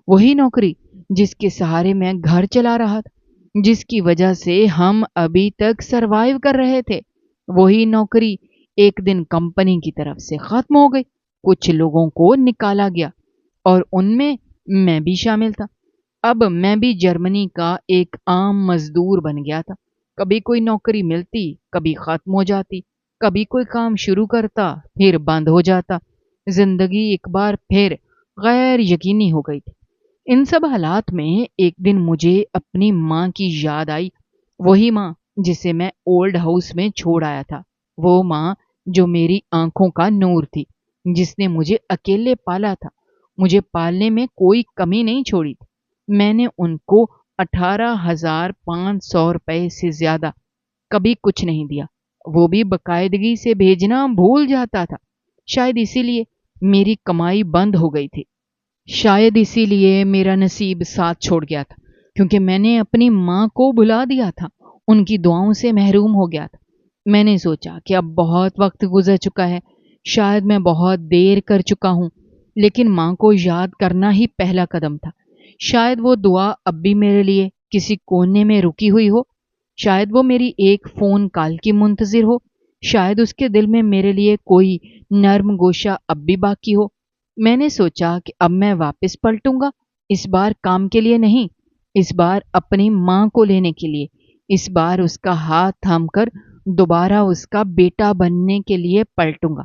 وہی نوکری جس کے سہارے میں گھر چلا رہا تھا، جس کی وجہ سے ہم ابھی تک سروائیو کر رہے تھے۔ وہی نوکری ایک دن کمپنی کی طرف سے ختم ہو گئی، کچھ لوگوں کو نکالا گیا اور ان میں بھی شامل تھا۔ اب میں بھی جرمنی کا ایک عام مزدور بن گیا تھا۔ کبھی کوئی نوکری ملتی، کبھی ختم ہو جاتی، کبھی کوئی کام شروع کرتا پھر بند ہو جاتا۔ زندگی ایک بار پھر غیر یقینی ہو گئی تھی۔ ان سب حالات میں ایک دن مجھے اپنی ماں کی یاد آئی، وہی ماں جسے میں اولڈ ہاؤس میں چھوڑ آیا تھا، وہ ماں جو میری آنکھوں کا نور تھی، جس نے مجھے اکیلے پالا تھا، مجھے پالنے میں کوئی کمی نہیں چھوڑی تھی۔ میں نے ان کو 18,500 روپے سے زیادہ کبھی کچھ نہیں دیا، وہ بھی باقاعدگی سے بھیجنا بھول جاتا تھا۔ شاید اسی لیے میری کمائی بند ہو گئی تھی، شاید اسی لیے میرا نصیب ساتھ چھوڑ گیا تھا، کیونکہ میں نے اپنی ماں کو بھلا دیا تھا، ان کی دعاؤں سے محروم ہو گیا تھا۔ میں نے سوچا کہ اب بہت وقت گزر چکا ہے، شاید میں بہت دیر کر چکا ہوں، لیکن ماں کو یاد کرنا ہی پہلا قدم تھا۔ شاید وہ دعا اب بھی میرے لیے کسی کونے میں رکی ہوئی ہو، شاید وہ میری ایک فون کال کی منتظر ہو، شاید اس کے دل میں میرے لیے کوئی نرم گوشہ اب بھی باقی ہو۔ میں نے سوچا کہ اب میں واپس پلٹوں گا، اس بار کام کے لیے نہیں، اس بار اپنی ماں کو لینے کے لیے، اس بار اس کا ہاتھ تھام کر دوبارہ اس کا بیٹا بننے کے لیے پلٹوں گا۔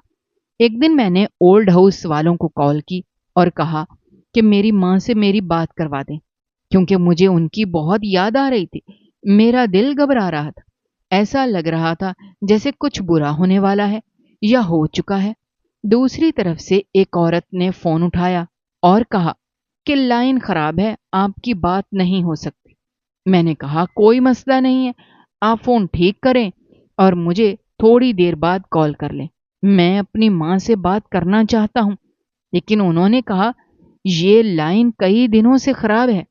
ایک دن میں نے اولڈ ہاؤس والوں کو کال کی اور کہا کہ میری ماں سے میری بات کروا دیں، کیونکہ مجھے ان کی بہت یاد آ رہی تھی۔ میرا دل گھبرا رہا تھا، ایسا لگ رہا تھا جیسے کچھ برا ہونے والا ہے یا ہو چکا ہے۔ दूसरी तरफ से एक औरत ने फोन उठाया और कहा कि लाइन खराब है, आपकी बात नहीं हो सकती। मैंने कहा कोई मसला नहीं है, आप फोन ठीक करें और मुझे थोड़ी देर बाद कॉल कर लें। मैं अपनी माँ से बात करना चाहता हूँ। लेकिन उन्होंने कहा ये लाइन कई दिनों से खराब है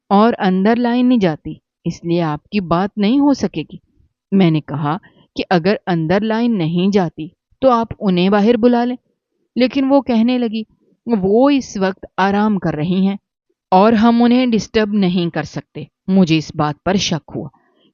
और अंदर लाइन नहीं जाती, इसलिए आपकी बात नहीं हो सकेगी। मैंने कहा कि अगर अंदर लाइन नहीं जाती तो आप उन्हें बाहर बुला लें। लेकिन वो कहने लगी वो इस वक्त आराम कर रही हैं और हम उन्हें डिस्टर्ब नहीं कर सकते। मुझे इस बात पर शक हुआ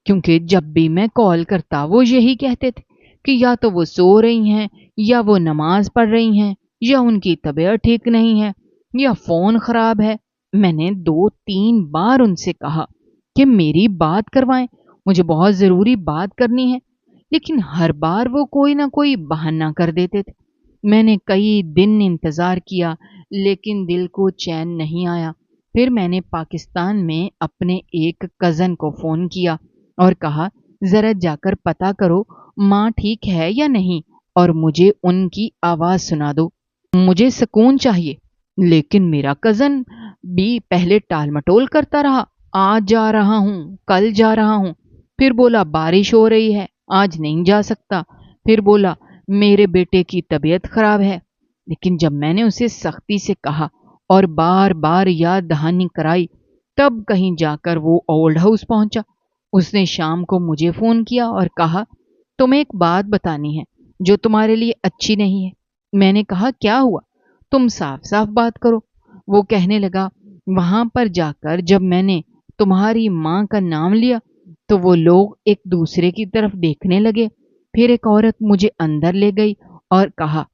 क्योंकि जब भी मैं कॉल करता वो यही कहते थे कि या तो वो सो रही हैं, या वो नमाज पढ़ रही हैं, या उनकी तबीयत ठीक नहीं है, या फोन खराब है। मैंने 2-3 बार उनसे कहा कि मेरी बात करवाएं, मुझे बहुत जरूरी बात करनी है, लेकिन हर बार वो कोई ना कोई बहाना कर देते थे। मैंने कई दिन इंतजार किया लेकिन दिल को चैन नहीं आया। फिर मैंने पाकिस्तान में अपने एक कज़न को फ़ोन किया और कहा ज़रा जाकर पता करो माँ ठीक है या नहीं और मुझे उनकी आवाज़ सुना दो, मुझे सुकून चाहिए। लेकिन मेरा कज़न भी पहले टाल मटोल करता रहा, आज जा रहा हूँ, कल जा रहा हूँ, फिर बोला बारिश हो रही है, आज नहीं जा सकता, फिर बोला मेरे बेटे की तबीयत खराब है। लेकिन जब मैंने उसे सख्ती से कहा और बार बार याद दहानी कराई, तब कहीं जाकर वो ओल्ड हाउस पहुंचा। उसने शाम को मुझे फोन किया और कहा तुम्हें एक बात बतानी है जो तुम्हारे लिए अच्छी नहीं है। मैंने कहा क्या हुआ, तुम साफ साफ बात करो। वो कहने लगा वहां पर जाकर जब मैंने तुम्हारी माँ का नाम लिया तो वो लोग एक दूसरे की तरफ देखने लगे। फिर एक औरत मुझे अंदर ले गई और कहा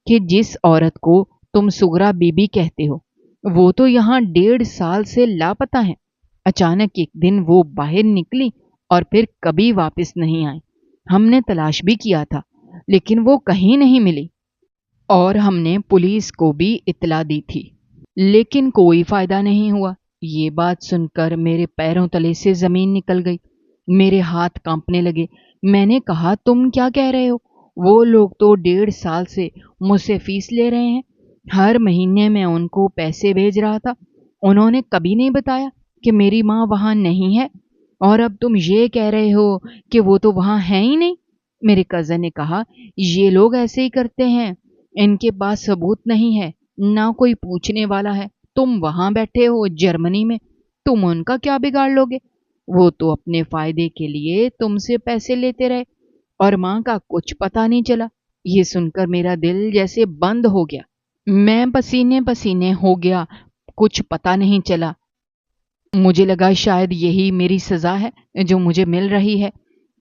कि जिस औरत को तुम सुगरा बीबी कहते हो वो तो यहाँ 1.5 साल से लापता है। अचानक एक दिन वो बाहर निकली और फिर कभी वापस नहीं आई। हमने तलाश भी किया था लेकिन वो कहीं नहीं मिली और हमने पुलिस को भी इत्तला दी थी, लेकिन कोई फायदा नहीं हुआ। ये बात सुनकर मेरे पैरों तले से जमीन निकल गई, मेरे हाथ कांपने लगे। मैंने कहा तुम क्या कह रहे हो, वो लोग तो 1.5 साल से मुझसे फीस ले रहे हैं, हर महीने मैं उनको पैसे भेज रहा था, उन्होंने कभी नहीं बताया कि मेरी माँ वहां नहीं है, और अब तुम ये कह रहे हो कि वो तो वहां है ही नहीं। मेरे कजन ने कहा ये लोग ऐसे ही करते हैं, इनके पास सबूत नहीं है, ना कोई पूछने वाला है। तुम वहां बैठे हो जर्मनी में, तुम उनका क्या बिगाड़ लोगे, वो तो अपने फायदे के लिए तुमसे पैसे लेते रहे और माँ का कुछ पता नहीं चला। ये सुनकर मेरा दिल जैसे बंद हो गया, मैं पसीने पसीने हो गया, कुछ पता नहीं चला। मुझे लगा शायद यही मेरी सजा है जो मुझे मिल रही है,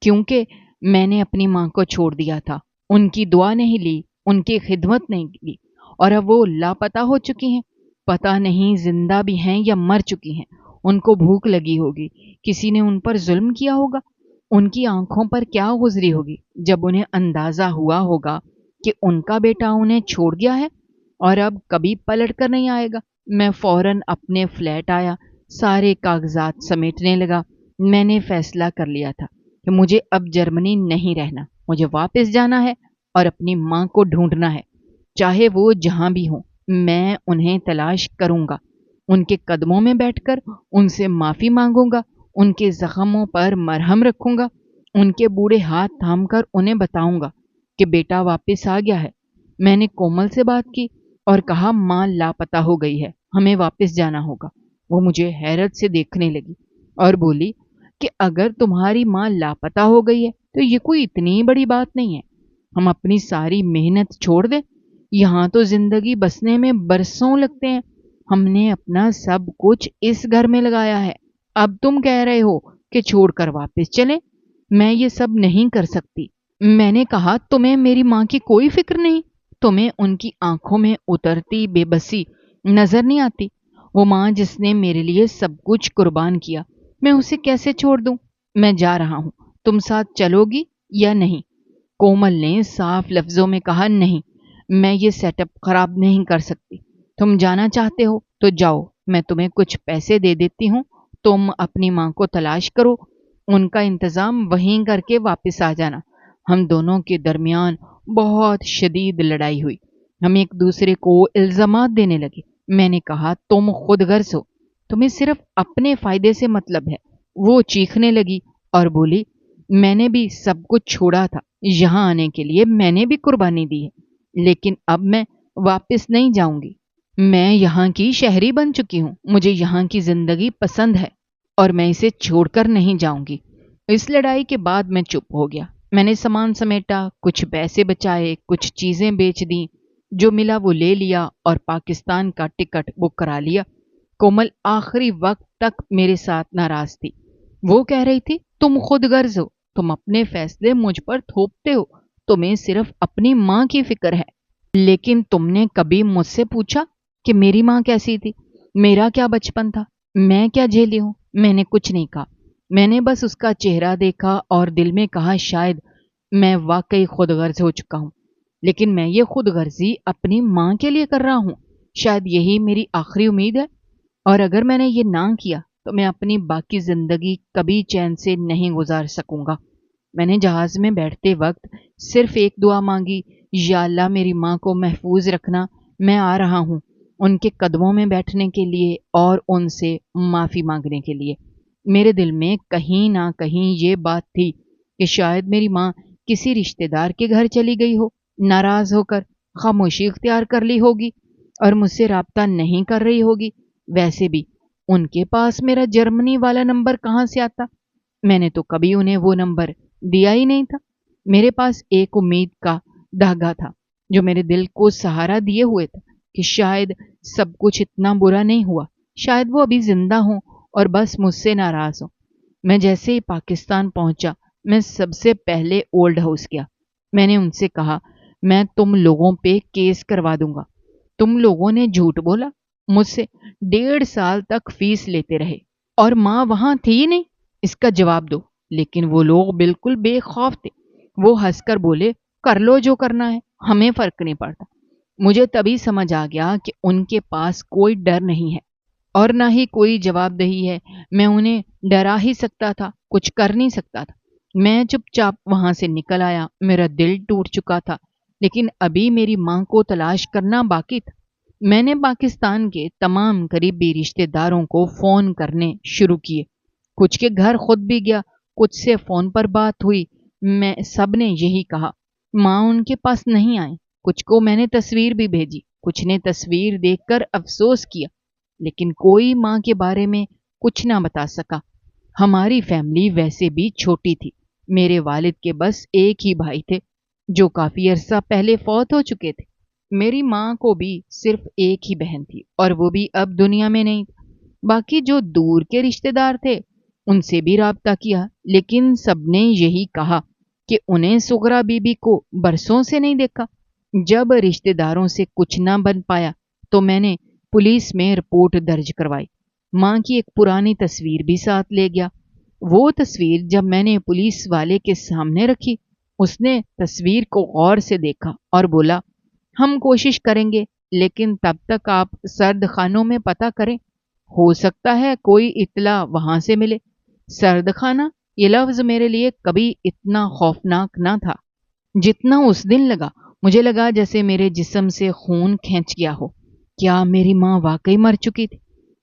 क्योंकि मैंने अपनी माँ को छोड़ दिया था, उनकी दुआ नहीं ली, उनकी खिदमत नहीं की, और अब वो लापता हो चुकी हैं। पता नहीं जिंदा भी हैं या मर चुकी हैं। उनको भूख लगी होगी, किसी ने उन पर जुल्म किया होगा, उनकी आंखों पर क्या गुजरी होगी जब उन्हें अंदाजा हुआ होगा कि उनका बेटा उन्हें छोड़ गया है और अब कभी पलट कर नहीं आएगा। मैं फौरन अपने फ्लैट आया, सारे कागजात समेटने लगा। मैंने फैसला कर लिया था कि मुझे अब जर्मनी नहीं रहना, मुझे वापस जाना है और अपनी माँ को ढूंढना है, चाहे वो जहां भी हो। मैं उन्हें तलाश करूंगा, उनके कदमों में बैठकर उनसे माफी मांगूंगा, उनके जख्मों पर मरहम रखूंगा, उनके बूढ़े हाथ थामकर उन्हें बताऊंगा कि बेटा वापस आ गया है। मैंने कोमल से बात की और कहा माँ लापता हो गई है, हमें वापस जाना होगा। वो मुझे हैरत से देखने लगी और बोली कि अगर तुम्हारी माँ लापता हो गई है तो ये कोई इतनी बड़ी बात नहीं है, हम अपनी सारी मेहनत छोड़ दें, यहाँ तो जिंदगी बसने में बरसों लगते हैं, हमने अपना सब कुछ इस घर में लगाया है, अब तुम कह रहे हो कि छोड़कर वापस चले, मैं ये सब नहीं कर सकती। मैंने कहा तुम्हें मेरी माँ की कोई फिक्र नहीं, तुम्हें उनकी आंखों में उतरती बेबसी नजर नहीं आती, वो माँ जिसने मेरे लिए सब कुछ कुर्बान किया, मैं उसे कैसे छोड़ दूं। मैं जा रहा हूं, तुम साथ चलोगी या नहीं। कोमल ने साफ लफ्जों में कहा नहीं, मैं ये सेटअप खराब नहीं कर सकती, तुम जाना चाहते हो तो जाओ, मैं तुम्हें कुछ पैसे दे देती हूँ, तुम अपनी माँ को तलाश करो, उनका इंतजाम वहीं करके वापस आ जाना। हम दोनों के दरमियान बहुत शदीद लड़ाई हुई, ہم ایک دوسرے کو الزامات دینے لگے۔ میں نے کہا تم خود غرض ہو، تمہیں صرف اپنے فائدے سے مطلب ہے۔ وہ چیخنے لگی اور بولی میں نے بھی سب کچھ چھوڑا تھا، یہاں آنے کے لیے میں نے بھی قربانی دی ہے، لیکن اب میں واپس نہیں جاؤں گی۔ میں یہاں کی شہری بن چکی ہوں، مجھے یہاں کی زندگی پسند ہے اور میں اسے چھوڑ کر نہیں جاؤں گی۔ اس لڑائی کے بعد میں چپ ہو گیا۔ میں نے سامان سمیٹا، کچھ پیسے بچائے، کچھ چیزیں بیچ دیں، جو ملا وہ لے لیا اور پاکستان کا ٹکٹ بک کرا لیا۔ کومل آخری وقت تک میرے ساتھ ناراض تھی۔ وہ کہہ رہی تھی تم خود غرض ہو، تم اپنے فیصلے مجھ پر تھوپتے ہو، تمہیں صرف اپنی ماں کی فکر ہے۔ لیکن تم نے کبھی مجھ سے پوچھا کہ میری ماں کیسی تھی، میرا کیا بچپن تھا، میں کیا جھیلی ہوں؟ میں نے کچھ نہیں کہا۔ میں نے بس اس کا چہرہ دیکھا اور دل میں کہا شاید میں واقعی خود غرض ہو چکا ہوں، لیکن میں یہ خود غرضی اپنی ماں کے لیے کر رہا ہوں۔ شاید یہی میری آخری امید ہے، اور اگر میں نے یہ نہ کیا تو میں اپنی باقی زندگی کبھی چین سے نہیں گزار سکوں گا۔ میں نے جہاز میں بیٹھتے وقت صرف ایک دعا مانگی، یا اللہ میری ماں کو محفوظ رکھنا، میں آ رہا ہوں ان کے قدموں میں بیٹھنے کے لیے اور ان سے معافی مانگنے کے لیے۔ میرے دل میں کہیں نہ کہیں یہ بات تھی کہ شاید میری ماں کسی رشتہ دار کے گھر چلی گئی ہو، ناراض ہو کر خاموشی اختیار کر لی ہوگی اور مجھ سے رابطہ نہیں کر رہی ہوگی۔ ویسے بھی ان کے پاس میرا جرمنی والا نمبر کہاں سے آتا؟ میں نے تو کبھی انہیں وہ نمبر دیا ہی نہیں تھا۔ میرے پاس ایک امید کا دھاگا تھا جو میرے دل کو سہارا دیے ہوئے تھا کہ شاید سب کچھ اتنا برا نہیں ہوا، شاید وہ ابھی زندہ ہوں اور بس مجھ سے ناراض ہوں۔ میں جیسے ہی پاکستان پہنچا میں سب سے پہلے اولڈ ہاؤس گیا۔ میں نے ان سے کہا میں تم لوگوں پہ کیس کروا دوں گا، تم لوگوں نے جھوٹ بولا، مجھ سے 1.5 سال تک فیس لیتے رہے اور ماں وہاں تھی ہی نہیں، اس کا جواب دو۔ لیکن وہ لوگ بالکل بے خوف تھے۔ وہ ہنس کر بولے کر لو جو کرنا ہے، ہمیں فرق نہیں پڑتا۔ مجھے تبھی سمجھ آ گیا کہ ان کے پاس کوئی ڈر نہیں ہے اور نہ ہی کوئی جواب دہی ہے۔ میں انہیں ڈرا ہی سکتا تھا، کچھ کر نہیں سکتا تھا۔ میں چپ چاپ وہاں سے نکل آیا۔ میرا دل ٹوٹ چکا تھا، لیکن ابھی میری ماں کو تلاش کرنا باقی تھا۔ میں نے پاکستان کے تمام قریبی رشتہ داروں کو فون کرنے شروع کیے، کچھ کے گھر خود بھی گیا، کچھ سے فون پر بات ہوئی۔ میں سب نے یہی کہا ماں ان کے پاس نہیں آئے۔ کچھ کو میں نے تصویر بھی بھیجی، کچھ نے تصویر دیکھ کر افسوس کیا، لیکن کوئی ماں کے بارے میں کچھ نہ بتا سکا۔ ہماری فیملی ویسے بھی چھوٹی تھی۔ میرے والد کے بس ایک ہی بھائی تھے جو کافی عرصہ پہلے فوت ہو چکے تھے۔ میری ماں کو بھی صرف ایک ہی بہن تھی اور وہ بھی اب دنیا میں نہیں تھی۔ باقی جو دور کے رشتہ دار تھے ان سے بھی رابطہ کیا، لیکن سب نے یہی کہا کہ انہیں سغرا بی بی کو برسوں سے نہیں دیکھا۔ جب رشتہ داروں سے کچھ نہ بن پایا تو میں نے پولیس میں رپورٹ درج کروائی۔ ماں کی ایک پرانی تصویر بھی ساتھ لے گیا۔ وہ تصویر جب میں نے پولیس والے کے سامنے رکھی، اس نے تصویر کو غور سے دیکھا اور بولا ہم کوشش کریں گے، لیکن تب تک آپ سرد خانوں میں پتہ کریں، ہو سکتا ہے کوئی اطلاع وہاں سے ملے۔ سرد خانہ، یہ لفظ میرے لیے کبھی اتنا خوفناک نہ تھا جتنا اس دن لگا۔ مجھے لگا جیسے میرے جسم سے خون کھینچ گیا ہو۔ کیا میری ماں واقعی مر چکی تھی؟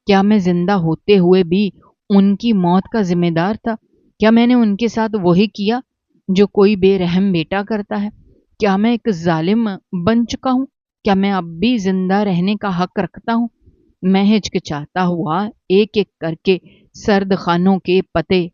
کیا میں زندہ ہوتے ہوئے بھی ان کی موت کا ذمہ دار تھا؟ کیا میں نے ان کے ساتھ وہی کیا جو کوئی بے رحم بیٹا کرتا ہے؟ کیا میں ایک ظالم بن چکا ہوں؟ کیا میں اب بھی زندہ رہنے کا حق رکھتا ہوں؟ میں ہچکچاتا ہوا ایک ایک کر کے سرد خانوں کے پتے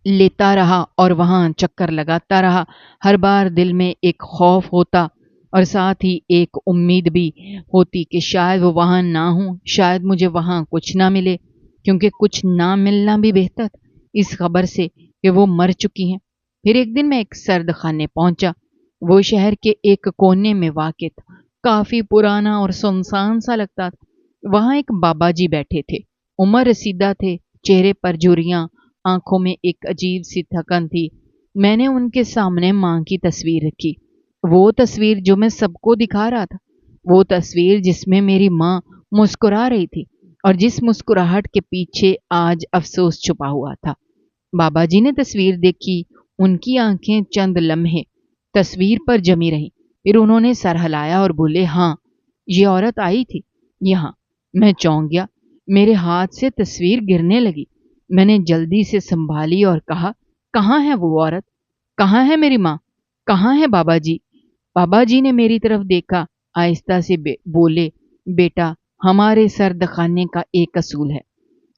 لیتا رہا اور وہاں چکر لگاتا رہا۔ ہر بار دل میں ایک خوف ہوتا اور ساتھ ہی ایک امید بھی ہوتی کہ شاید وہ وہاں نہ ہوں، شاید مجھے وہاں کچھ نہ ملے، کیونکہ کچھ نہ ملنا بھی بہتر اس خبر سے کہ وہ مر چکی ہیں۔ پھر ایک دن میں ایک سرد خانے پہنچا۔ وہ شہر کے ایک کونے میں واقع تھا، کافی پرانا اور سنسان سا لگتا تھا۔ وہاں ایک بابا جی بیٹھے تھے، عمر رسیدہ تھے، چہرے پر جھریاں، آنکھوں میں ایک عجیب سی تھکن تھی۔ میں نے ان کے سامنے ماں کی تصویر رکھی، وہ تصویر جو میں سب کو دکھا رہا تھا، وہ تصویر جس میں میری ماں مسکرا رہی تھی اور جس مسکراہٹ کے پیچھے آج افسوس چھپا ہوا تھا۔ بابا جی نے تصویر دیکھی، ان کی آنکھیں چند لمحے تصویر پر جمی رہیں، پھر انہوں نے سر ہلایا اور بولے ہاں یہ عورت آئی تھی یہاں۔ میں چونک گیا، میرے ہاتھ سے تصویر گرنے لگی۔ میں نے جلدی سے سنبھالی اور کہا، کہاں ہے وہ عورت؟ کہاں ہے میری ماں؟ کہاں ہے بابا جی؟ بابا جی نے میری طرف دیکھا، آہستہ سے بولے، بیٹا، ہمارے سرد خانے کا ایک اصول ہے،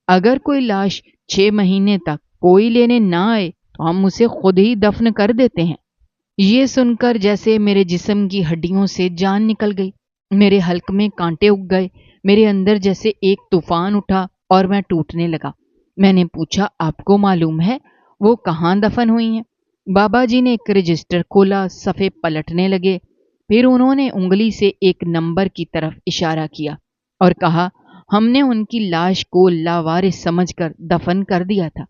اگر کوئی لاش 6 مہینے تک کوئی لینے نہ آئے تو ہم اسے خود ہی دفن کر دیتے ہیں۔ یہ سن کر جیسے میرے جسم کی ہڈیوں سے جان نکل گئی، میرے حلق میں کانٹے اگ گئے، میرے اندر جیسے ایک طوفان اٹھا اور میں ٹوٹنے لگا۔ میں نے پوچھا، آپ کو معلوم ہے وہ کہاں دفن ہوئی ہیں؟ بابا جی نے ایک رجسٹر کھولا، صفحے پلٹنے لگے، پھر انہوں نے انگلی سے ایک نمبر کی طرف اشارہ کیا اور کہا، ہم نے ان کی لاش کو لاوارث سمجھ کر دفن کر دیا تھا۔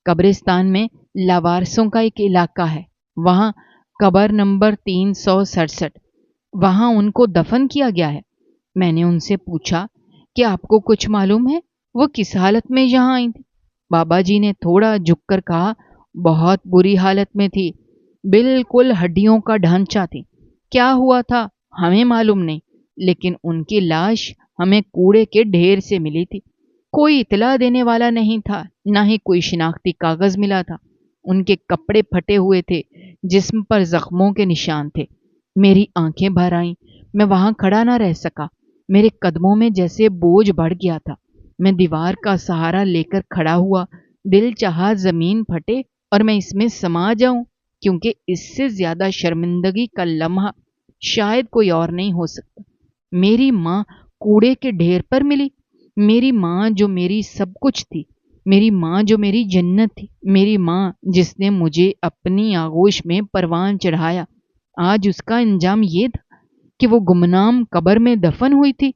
قبرستان میں لاوارثوں کا ایک علاقہ ہے، وہاں قبر نمبر 367، وہاں ان کو دفن کیا گیا ہے۔ میں نے ان سے پوچھا کہ آپ کو کچھ معلوم ہے وہ کس حالت میں یہاں آئی تھی؟ بابا جی نے تھوڑا جھک کر کہا، بہت بری حالت میں تھی، بالکل ہڈیوں کا ڈھانچہ تھی۔ کیا ہوا تھا ہمیں معلوم نہیں، لیکن ان کی لاش ہمیں کوڑے کے ڈھیر سے ملی تھی۔ کوئی اطلاع دینے والا نہیں تھا، نہ ہی کوئی شناختی کاغذ ملا تھا۔ ان کے کپڑے پھٹے ہوئے تھے، جسم پر زخموں کے نشان تھے۔ میری آنکھیں بھر آئیں، میں وہاں کھڑا نہ رہ سکا، میرے قدموں میں جیسے بوجھ بڑھ گیا تھا۔ میں دیوار کا سہارا لے کر کھڑا ہوا، دل چاہا زمین پھٹے اور میں اس میں سما جاؤں، کیونکہ اس سے زیادہ شرمندگی کا لمحہ شاید کوئی اور نہیں ہو سکتا۔ میری ماں کوڑے کے ڈھیر پر ملی، میری ماں جو میری سب کچھ تھی، میری ماں جو میری جنت تھی، میری ماں جس نے مجھے اپنی آغوش میں پروان چڑھایا، آج اس کا انجام یہ تھا کہ وہ گمنام قبر میں دفن ہوئی تھی،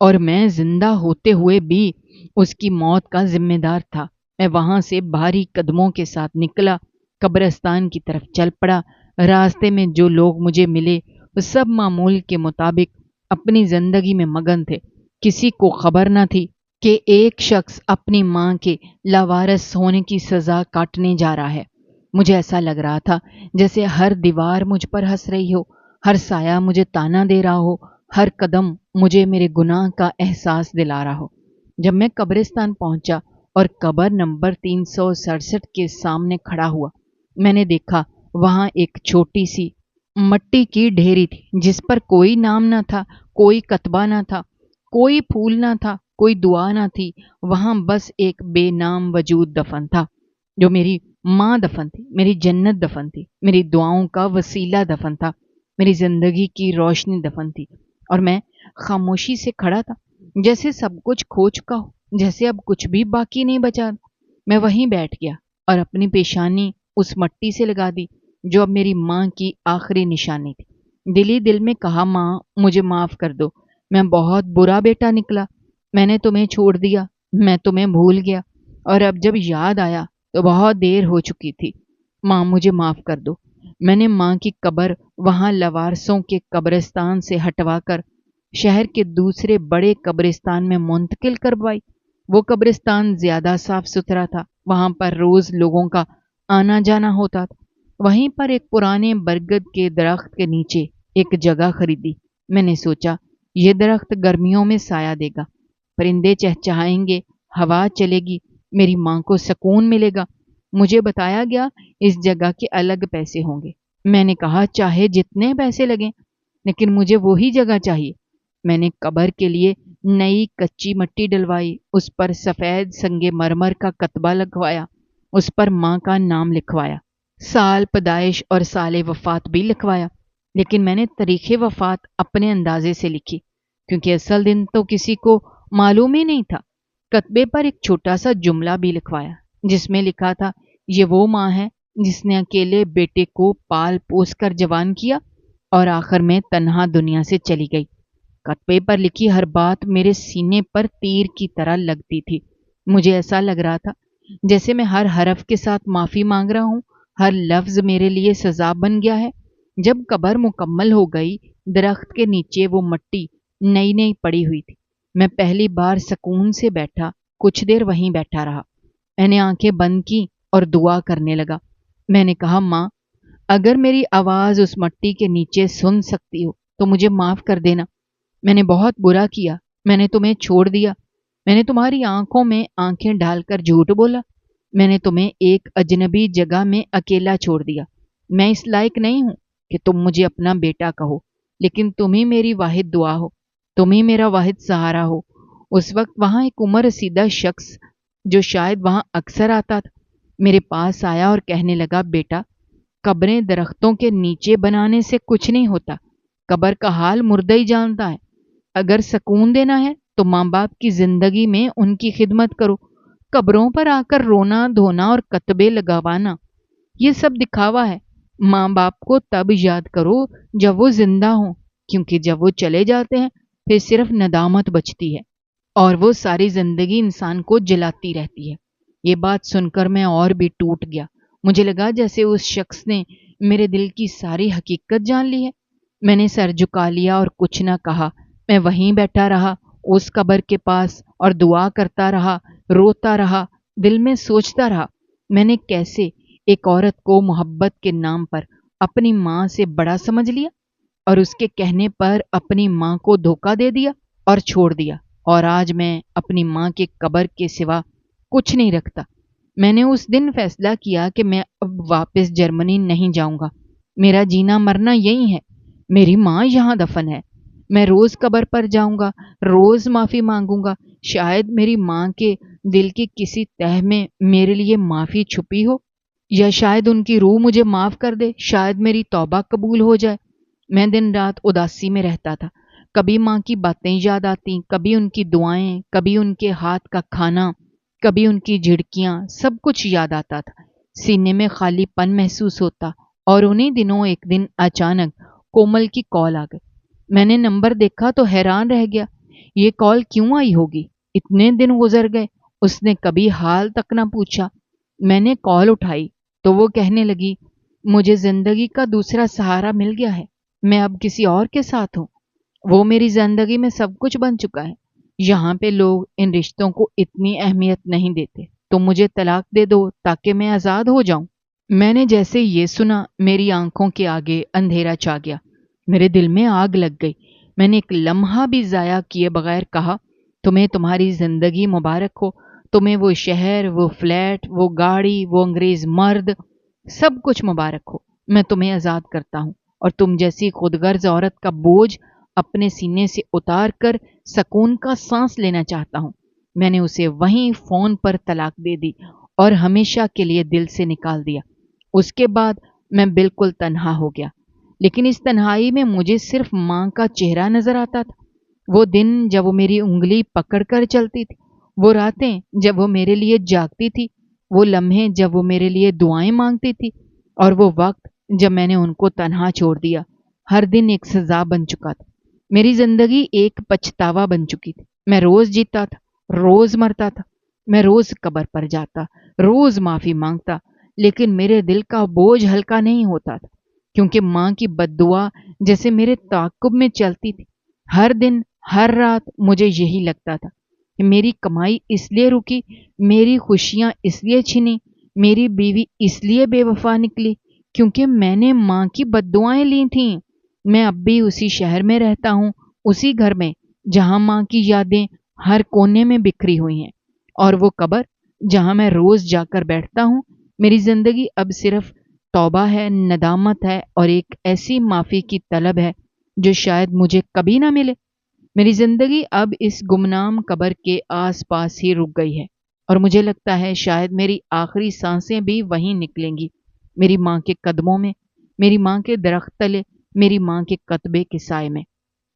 اور میں زندہ ہوتے ہوئے بھی اس کی موت کا ذمہ دار تھا۔ میں وہاں سے بھاری قدموں کے ساتھ نکلا، قبرستان کی طرف چل پڑا۔ راستے میں جو لوگ مجھے ملے وہ سب معمول کے مطابق اپنی زندگی میں مگن تھے۔ کسی کو خبر نہ تھی کہ ایک شخص اپنی ماں کے لاوارث ہونے کی سزا کاٹنے جا رہا ہے۔ مجھے ایسا لگ رہا تھا جیسے ہر دیوار مجھ پر ہنس رہی ہو، ہر سایہ مجھے تانا دے رہا ہو، ہر قدم مجھے میرے گناہ کا احساس دلا رہا ہو۔ جب میں قبرستان پہنچا اور قبر نمبر 367 کے سامنے کھڑا ہوا، میں نے دیکھا وہاں ایک چھوٹی سی مٹی کی ڈھیری تھی، جس پر کوئی نام نہ تھا، کوئی کتبہ نہ تھا، کوئی پھول نہ تھا، کوئی دعا نہ تھی۔ وہاں بس ایک بے نام وجود دفن تھا، جو میری ماں دفن تھی، میری جنت دفن تھی، میری دعاؤں کا وسیلہ دفن تھا، میری زندگی کی روشنی دفن تھی۔ اور میں خاموشی سے کھڑا تھا، جیسے سب کچھ کھو چکا ہو، جیسے اب کچھ بھی باقی نہیں بچا۔ میں وہیں بیٹھ گیا اور اپنی پیشانی اس مٹی سے لگا دی جو اب میری ماں کی آخری نشانی تھی۔ دل ہی دل میں کہا، ماں مجھے معاف کر دو، میں بہت برا بیٹا نکلا، میں نے تمہیں چھوڑ دیا، میں تمہیں بھول گیا، اور اب جب یاد آیا تو بہت دیر ہو چکی تھی۔ ماں مجھے معاف کر دو۔ میں نے ماں کی قبر وہاں لوارثوں کے قبرستان سے ہٹوا کر شہر کے دوسرے بڑے قبرستان میں منتقل کروائی۔ وہ قبرستان زیادہ صاف ستھرا تھا، وہاں پر روز لوگوں کا آنا جانا ہوتا تھا۔ وہیں پر ایک پرانے برگد کے درخت کے نیچے ایک جگہ خریدی۔ میں نے سوچا یہ درخت گرمیوں میں سایہ دے گا، پرندے چہچہائیں گے، ہوا چلے گی، میری ماں کو سکون ملے گا۔ مجھے بتایا گیا اس جگہ کے الگ پیسے ہوں گے۔ میں نے کہا چاہے جتنے پیسے لگیں، لیکن مجھے وہی جگہ چاہیے۔ میں نے قبر کے لیے نئی کچی مٹی ڈلوائی، اس پر سفید سنگ مرمر کا کتبہ لگوایا، اس پر ماں کا نام لکھوایا، سال پیدائش اور سال وفات بھی لکھوایا۔ لیکن میں نے تاریخ وفات اپنے اندازے سے لکھی، کیونکہ اصل دن تو کسی کو معلوم ہی نہیں تھا۔ کتبے پر ایک چھوٹا سا جملہ بھی لکھوایا، جس میں لکھا تھا، یہ وہ ماں ہے جس نے اکیلے بیٹے کو پال پوس کر جوان کیا اور آخر میں تنہا دنیا سے چلی گئی۔ کتبے پر لکھی ہر بات میرے سینے پر تیر کی طرح لگتی تھی۔ مجھے ایسا لگ رہا تھا جیسے میں ہر حرف کے ساتھ معافی مانگ رہا ہوں، ہر لفظ میرے لیے سزا بن گیا ہے۔ جب قبر مکمل ہو گئی، درخت کے نیچے وہ مٹی نئی نئی پڑی ہوئی تھی۔ میں پہلی بار سکون سے بیٹھا، کچھ دیر وہیں بیٹھا رہا۔ میں نے آنکھیں بند کی اور دعا کرنے لگا۔ میں نے کہا، ماں اگر میری آواز اس مٹی کے نیچے سن سکتی ہو تو مجھے معاف کر دینا۔ मैंने बहुत बुरा किया, मैंने तुम्हें छोड़ दिया, मैंने तुम्हारी आंखों में आंखें डालकर झूठ बोला, मैंने तुम्हें एक अजनबी जगह में अकेला छोड़ दिया। मैं इस लायक नहीं हूं कि तुम मुझे अपना बेटा कहो, लेकिन तुम ही मेरी वाहिद दुआ हो, तुम ही मेरा वाहिद सहारा हो। उस वक्त वहां एक उम्र रसीदा शख्स जो शायद वहां अक्सर आता था, मेरे पास आया और कहने लगा, बेटा, कब्रें दरख्तों के नीचे बनाने से कुछ नहीं होता। कब्र का हाल मुर्दा ही जानता है। अगर सकून देना है तो माँ बाप की जिंदगी में उनकी खिदमत करो। कब्रों पर आकर रोना धोना और कतबे लगवाना, ये सब दिखावा है। माँ बाप को तब याद करो जब वो जिंदा हों, क्योंकि जब वो चले जाते हैं फिर सिर्फ नदामत बचती है और वो सारी जिंदगी इंसान को जलाती रहती है। ये बात सुनकर मैं और भी टूट गया। मुझे लगा जैसे उस शख्स ने मेरे दिल की सारी हकीकत जान ली है। मैंने सर झुका लिया और कुछ ना कहा। मैं वहीं बैठा रहा उस कब्र के पास और दुआ करता रहा, रोता रहा, दिल में सोचता रहा, मैंने कैसे एक औरत को मोहब्बत के नाम पर अपनी माँ से बड़ा समझ लिया और उसके कहने पर अपनी माँ को धोखा दे दिया और छोड़ दिया। और आज मैं अपनी माँ के कब्र के सिवा कुछ नहीं रखता। मैंने उस दिन फैसला किया कि मैं अब वापस जर्मनी नहीं जाऊंगा। मेरा जीना मरना यही है। मेरी माँ यहाँ दफन है। मैं रोज कब्र पर जाऊंगा, रोज माफी मांगूंगा। शायद मेरी माँ के दिल की किसी तह में मेरे लिए माफी छुपी हो, या शायद उनकी रूह मुझे माफ कर दे, शायद मेरी तौबा कबूल हो जाए। मैं दिन रात उदासी में रहता था। कभी माँ की बातें याद आती, कभी उनकी दुआएं, कभी उनके हाथ का खाना, कभी उनकी झिड़कियां, सब कुछ याद आता था। सीने में खालीपन महसूस होता। और उन्हीं दिनों एक दिन अचानक कोमल की कॉल आ गई। मैंने नंबर देखा तो हैरान रह गया। ये कॉल क्यों आई होगी? इतने दिन गुजर गए, उसने कभी हाल तक ना पूछा। मैंने कॉल उठाई तो वो कहने लगी, मुझे जिंदगी का दूसरा सहारा मिल गया है। मैं अब किसी और के साथ हूं। वो मेरी जिंदगी में सब कुछ बन चुका है। यहाँ पे लोग इन रिश्तों को इतनी अहमियत नहीं देते। तुम मुझे तलाक दे दो ताकि मैं आजाद हो जाऊं। मैंने जैसे ये सुना, मेरी आंखों के आगे अंधेरा छा गया। मेरे दिल में आग लग गई। मैंने एक लम्हा भी जाया किए बगैर कहा, तुम्हें तुम्हारी जिंदगी मुबारक हो। तुम्हें वो शहर, वो फ्लैट, वो गाड़ी, वो अंग्रेज मर्द, सब कुछ मुबारक हो। मैं तुम्हें आजाद करता हूं और तुम जैसी खुदगर्ज औरत का बोझ अपने सीने से उतार कर सकून का सांस लेना चाहता हूं। मैंने उसे वहीं फोन पर तलाक दे दी और हमेशा के लिए दिल से निकाल दिया। उसके बाद मैं बिल्कुल तन्हा हो गया। लेकिन इस तन्हाई में मुझे सिर्फ माँ का चेहरा नजर आता था। वो दिन जब वो मेरी उंगली पकड़ कर चलती थी, वो रातें जब वो मेरे लिए जागती थी, वो लम्हे जब वो मेरे लिए दुआएं मांगती थी, और वो वक्त जब मैंने उनको तन्हा छोड़ दिया। हर दिन एक सजा बन चुका था। मेरी जिंदगी एक पछतावा बन चुकी थी। मैं रोज जीता था, रोज मरता था। मैं रोज कब्र पर जाता, रोज माफी मांगता, लेकिन मेरे दिल का बोझ हल्का नहीं होता था, क्योंकि माँ की बद्दुआ जैसे मेरे ताक़ुब में चलती थी। हर दिन हर रात मुझे यही लगता था कि मेरी कमाई इसलिए रुकी, मेरी खुशियां इसलिए छिनी, मेरी बीवी इसलिए बेवफा निकली क्योंकि मैंने माँ की बद्दुआएं ली थीं। मैं अब भी उसी शहर में रहता हूँ, उसी घर में जहां माँ की यादें हर कोने में बिखरी हुई हैं। और वो कब्र जहां मैं रोज जाकर बैठता हूँ, मेरी जिंदगी अब सिर्फ तौबा है, नदामत है और एक ऐसी माफी की तलब है जो शायद मुझे कभी ना मिले। मेरी जिंदगी अब इस गुमनाम कब्र के आसपास ही रुक गई है और मुझे लगता है शायद मेरी आखिरी सांसें भी वहीं निकलेंगी, मेरी माँ के कदमों में, मेरी माँ के दरख्त तले, मेरी माँ के कतबे के साय में।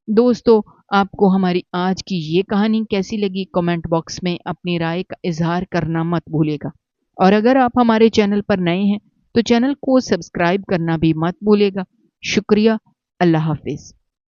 दोस्तों, आपको हमारी आज की ये कहानी कैसी लगी? कमेंट बॉक्स में अपनी राय का इजहार करना मत भूलिएगा। और अगर आप हमारे चैनल पर नए हैं तो चैनल को सब्सक्राइब करना भी मत भूलिएगा। शुक्रिया। अल्लाह हाफिज।